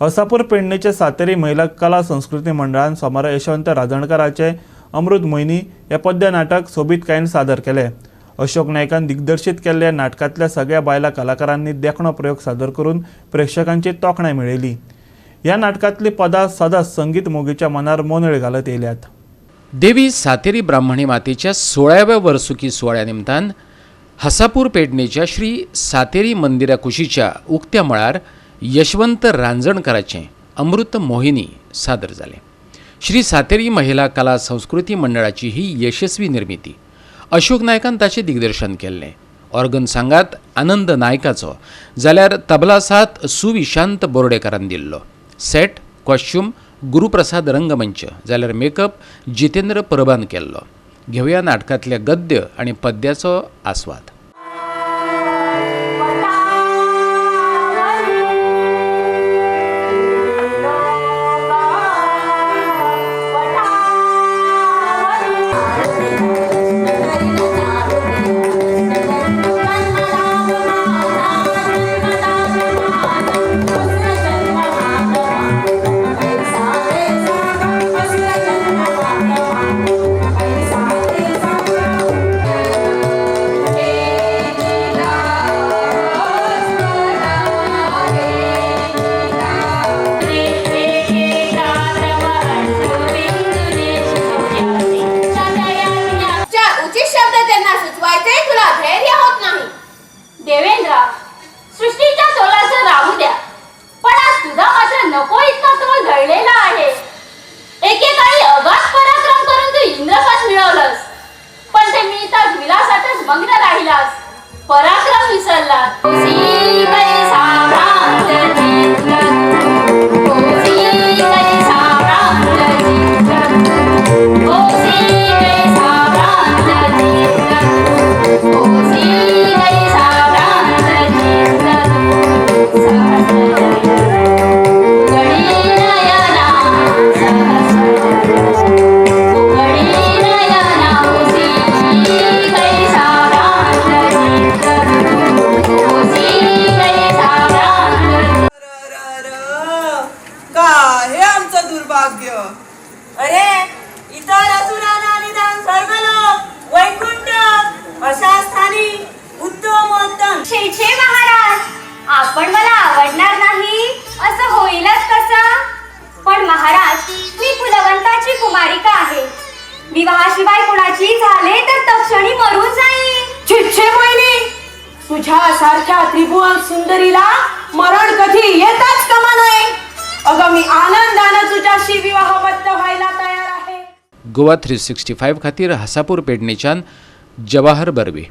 हसापूर पेडणेचे सातेरी महिला कला संस्कृती मंडळान सोमारा यशवंत राजणकाराचे अमृत मोहिनी हे पद्य नाटक सोबीतकायेन सादर केले। अशोक नायकान दिग्दर्शित केल्ल्या नाटकांतल्या सगळ्या बायला कलाकारांनी देखणो प्रयोग सादर करून प्रेक्षकांची तोखणाय मेळयली। ह्या नाटकांतली पदां सदांच संगीत मोगीच्या मनार मोनळ घालत येयल्यात। देवी सातेरी ब्राह्मणी मातेच्या 16व्या वर्सुकी सोहळ्या निमतान हसापूर पेडणेच्या श्री सातेरी मंदिरा कुशीच्या उक्त्या मळार यशवंत रांजणकाराचें अमृत मोहिनी सादर जालें। श्री सातेरी महिला कला संस्कृती मंडळाची ही यशस्वी निर्मिती। अशोक नायकान ताचें दिग्दर्शन केल्लें। ऑर्गन सांगात आनंद नायकाचो जाल्यार तबला साथ सुविशांत बोर्डेकारान दिल्लो। सेट कॉस्ट्यूम गुरुप्रसाद रंगमंच जाल्यार मेकअप जितेंद्र परबान केल्लो। घेवया नाटकांतल्या गद्य आनी पद्याचो आस्वाद। देवेंद्र, सृष्टीच्या तोलाचं राहू द्या, पण आज तुझा मात्र नको इतका तोल घडलेला आहे। एकेकाळी अगाध पराक्रम करून तू इंद्रपद मिळवलंस, पण ते मिळताच विलासातच मग्न राहिलास, पराक्रम विसरलास। अरे इतर असुरांना निदान स्वर्गलोक वैकुंठ अशा स्थानी उत्तमोत्तम। छे छे महाराज, आपण मला आवडणार नाही असं होईलच कसं? पण महाराज, मी फुलवंताची कुमारिका आहे। विवाहाशिवाय कुणाची झाले तर तक्षणी मरून जाईल। छे छे मोहिनी, तुझ्या सारख्या त्रिभुवन सुंदरीला मरण कधी येताच कामा नये। अगं मी आनंदानं तुझ्याशी विवाहबद्ध व्हायला तयार आहे। गोवा 365 खातीर हसापूर पेडणेच्यान जवाहर बर्वे।